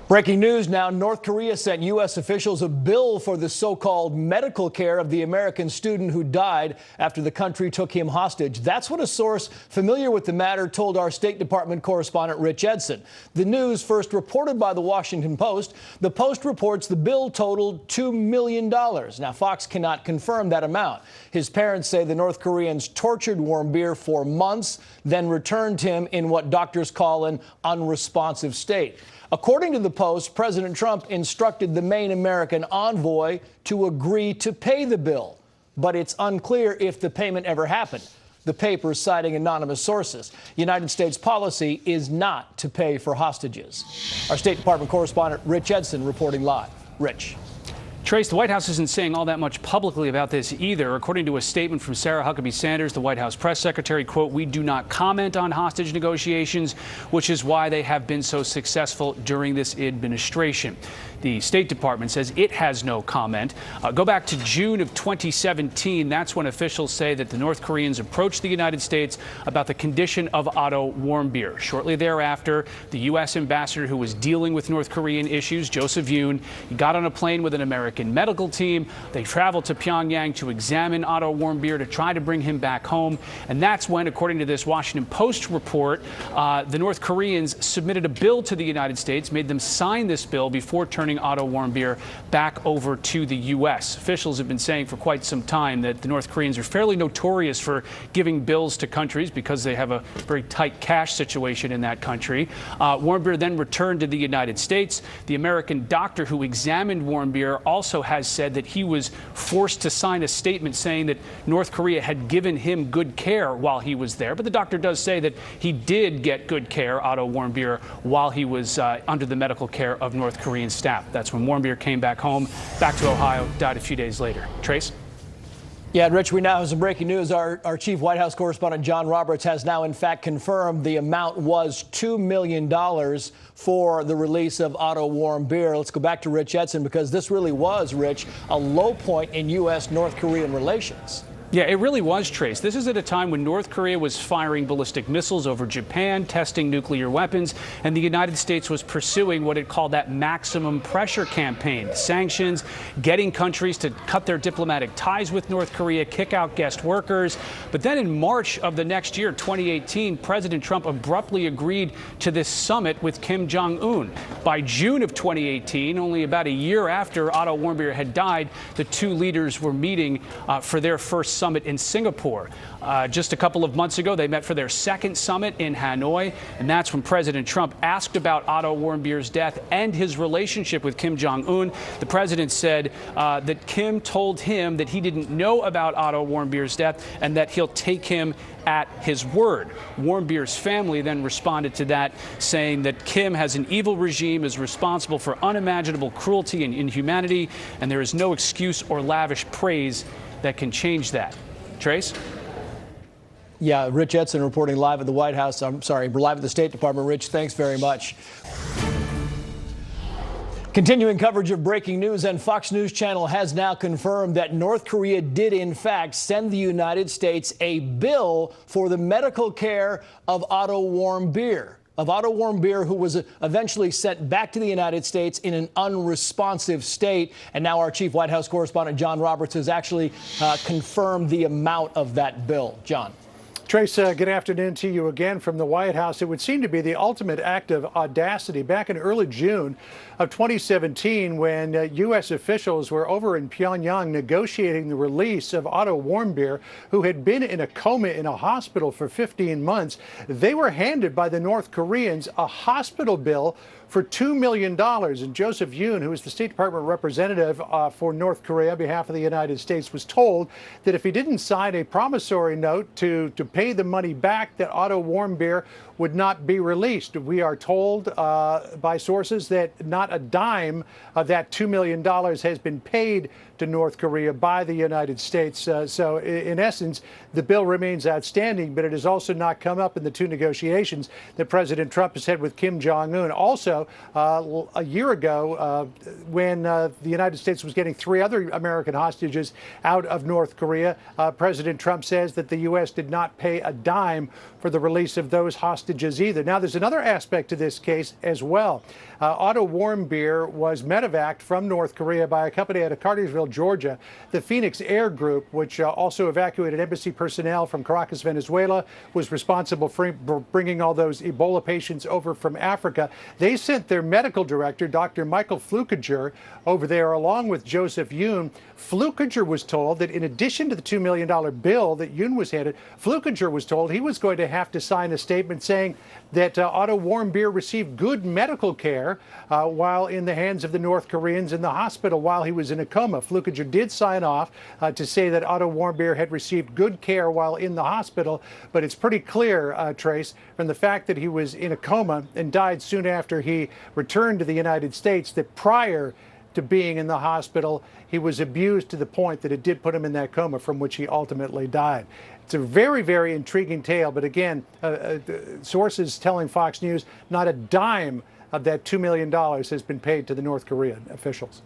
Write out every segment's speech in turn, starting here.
Breaking news now, North Korea sent U.S. officials a bill for the so-called medical care of the American student who died after the country took him hostage. That's what a source familiar with the matter told our State Department correspondent Rich Edson. The news first reported by the Washington Post. The Post reports the bill totaled $2 million. Now, Fox cannot confirm that amount. His parents say the North Koreans tortured Warmbier for months, then returned him in what doctors call an unresponsive state. According to the Post, President Trump instructed the main American envoy to agree to pay the bill, but it's unclear if the payment ever happened. The paper citing anonymous sources. United States policy is not to pay for hostages. Our State Department correspondent Rich Edson reporting live. Rich. Trace, the White House isn't saying all that much publicly about this either. According to a statement from Sarah Huckabee Sanders, the White House press secretary, quote, "We do not comment on hostage negotiations, which is why they have been so successful during this administration." The State Department says it has no comment. Go back to June of 2017. That's when officials say that the North Koreans approached the United States about the condition of Otto Warmbier. Shortly thereafter, the U.S. ambassador who was dealing with North Korean issues, Joseph Yoon, got on a plane with an American medical team. They traveled to Pyongyang to examine Otto Warmbier to try to bring him back home. And that's when, according to this Washington Post report, the North Koreans submitted a bill to the United States, made them sign this bill before turning Otto Warmbier back over to the U.S. Officials have been saying for quite some time that the North Koreans are fairly notorious for giving bills to countries because they have a very tight cash situation in that country. Warmbier then returned to the United States. The American doctor who examined Warmbier also has said that he was forced to sign a statement saying that North Korea had given him good care while he was there. But the doctor does say that he did get good care, Otto Warmbier, while he was under the medical care of North Korean staff. That's when Warmbier came back home, back to Ohio, died a few days later. Trace? Yeah, Rich, we now have some breaking news. Our chief White House correspondent, John Roberts, has now in fact confirmed the amount was $2 million for the release of Otto Warmbier. Let's go back to Rich Edson, because this really was, Rich, a low point in U.S.-North Korean relations. Yeah, it really was, Trace. This is at a time when North Korea was firing ballistic missiles over Japan, testing nuclear weapons, and the United States was pursuing what it called that maximum pressure campaign. Sanctions, getting countries to cut their diplomatic ties with North Korea, kick out guest workers. But then in March of the next year, 2018, President Trump abruptly agreed to this summit with Kim Jong-un. By June of 2018, only about a year after Otto Warmbier had died, the two leaders were meeting for their first summit in Singapore. Just a couple of months ago, they met for their second summit in Hanoi, and that's when President Trump asked about Otto Warmbier's death and his relationship with Kim Jong-un. The president said that Kim told him that he didn't know about Otto Warmbier's death and that he'll take him at his word. Warmbier's family then responded to that, saying that Kim has an evil regime, is responsible for unimaginable cruelty and inhumanity, and there is no excuse or lavish praise that can change that. Trace? Yeah, Rich Edson reporting live at the White House. I'm sorry, live at the State Department. Rich, thanks very much. Continuing coverage of breaking news, and Fox News Channel has now confirmed that North Korea did in fact send the United States a bill for the medical care of Otto Warmbier. Who was eventually sent back to the United States in an unresponsive state. And now our chief White House correspondent, John Roberts, has actually confirmed the amount of that bill. John. Trace, good afternoon to you again from the White House. It would seem to be the ultimate act of audacity. Back in early June of 2017, when U.S. officials were over in Pyongyang negotiating the release of Otto Warmbier, who had been in a coma in a hospital for 15 months, they were handed by the North Koreans a hospital bill for $2 million. And Joseph Yoon, who is the State Department representative for North Korea on behalf of the United States, was told that if he didn't sign a promissory note to pay the money back, that Otto Warmbier would not be released. We are told by sources that not a dime of that $2 million has been paid to North Korea by the United States. So in essence, the bill remains outstanding, but it has also not come up in the two negotiations that President Trump has had with Kim Jong-un. Also, a year ago, when the United States was getting 3 other American hostages out of North Korea, President Trump says that the U.S. did not pay a dime for the release of those hostages hostages either. Now, there's another aspect to this case as well. Otto Warmbier was medevaced from North Korea by a company out of Cartersville, Georgia. The Phoenix Air Group, which also evacuated embassy personnel from Caracas, Venezuela, was responsible for bringing all those Ebola patients over from Africa. They sent their medical director, Dr. Michael Flukiger, over there along with Joseph Yoon. Flukiger was told that in addition to the $2 million bill that Yoon was handed, Flukiger was told he was going to have to sign a statement saying that Otto Warmbier received good medical care while in the hands of the North Koreans in the hospital while he was in a coma. Flukiger did sign off to say that Otto Warmbier had received good care while in the hospital, but it's pretty clear, Trace, from the fact that he was in a coma and died soon after he returned to the United States, that prior to being in the hospital, he was abused to the point that it did put him in that coma from which he ultimately died. It's a very, very intriguing tale, but again, sources telling Fox News not a dime of that $2 million has been paid to the North Korean officials.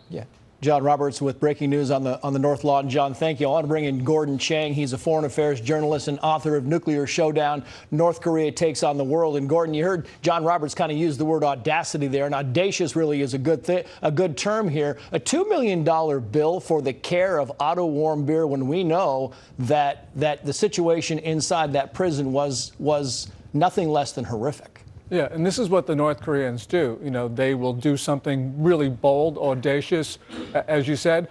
Yeah. John Roberts with breaking news on the North Lawn. John, thank you. I want to bring in Gordon Chang. He's a foreign affairs journalist and author of Nuclear Showdown, North Korea Takes on the World. And Gordon, you heard John Roberts kind of use the word audacity there, and audacious really is a good term here. A $2 million bill for the care of Otto Warmbier when we know that the situation inside that prison was nothing less than horrific. Yeah, and this is what the North Koreans do. You know, they will do something really bold, audacious, as you said,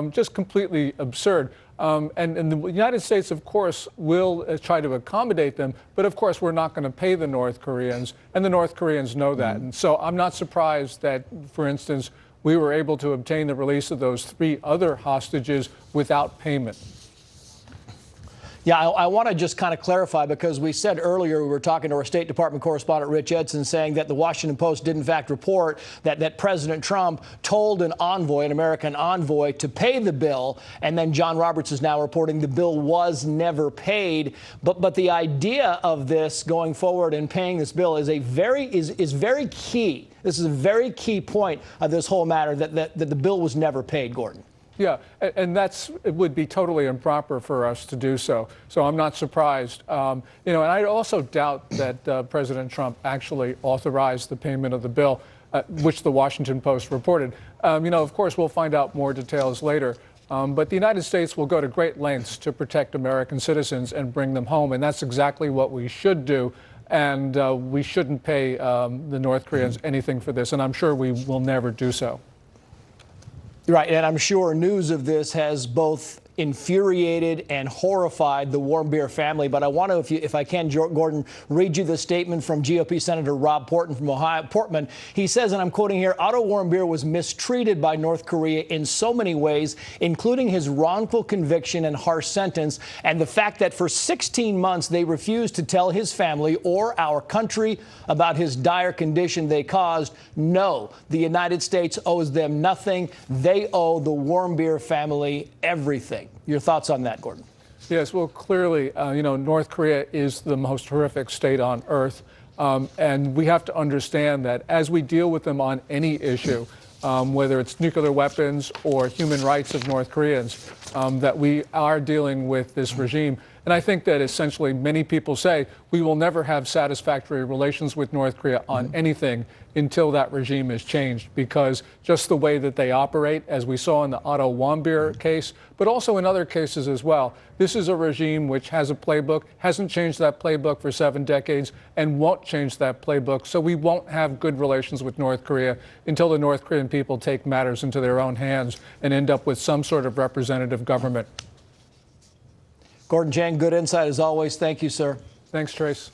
just completely absurd. And the United States, of course, will try to accommodate them. But, of course, we're not going to pay the North Koreans, and the North Koreans know that. And so I'm not surprised that, for instance, we were able to obtain the release of those 3 other hostages without payment. Yeah, I want to just kind of clarify, because we said earlier we were talking to our State Department correspondent Rich Edson saying that the Washington Post did in fact report that President Trump told an envoy, an American envoy, to pay the bill, and then John Roberts is now reporting the bill was never paid. But the idea of this going forward and paying this bill is very key. This is a very key point of this whole matter, that the bill was never paid, Gordon. Yeah, and it would be totally improper for us to do so. So I'm not surprised. And I also doubt that President Trump actually authorized the payment of the bill, which the Washington Post reported. Of course, we'll find out more details later. But the United States will go to great lengths to protect American citizens and bring them home. And that's exactly what we should do. And we shouldn't pay the North Koreans anything for this. And I'm sure we will never do so. Right, and I'm sure news of this has both infuriated and horrified the Warmbier family. But I want to, if I can, Gordon, read you the statement from GOP Senator Rob Portman from Ohio. Portman, he says, and I'm quoting here, Otto Warmbier was mistreated by North Korea in so many ways, including his wrongful conviction and harsh sentence, and the fact that for 16 months they refused to tell his family or our country about his dire condition they caused. No, the United States owes them nothing. They owe the Warmbier family everything. Your thoughts on that, Gordon? Yes, well, clearly, North Korea is the most horrific state on earth. And we have to understand that as we deal with them on any issue, whether it's nuclear weapons or human rights of North Koreans, that we are dealing with this regime. And I think that essentially many people say we will never have satisfactory relations with North Korea on anything until that regime is changed, because just the way that they operate, as we saw in the Otto Warmbier case, but also in other cases as well, this is a regime which has a playbook, hasn't changed that playbook for 7 decades, and won't change that playbook. So we won't have good relations with North Korea until the North Korean people take matters into their own hands and end up with some sort of representative government. Gordon Chang, good insight as always. Thank you, sir. Thanks, Trace.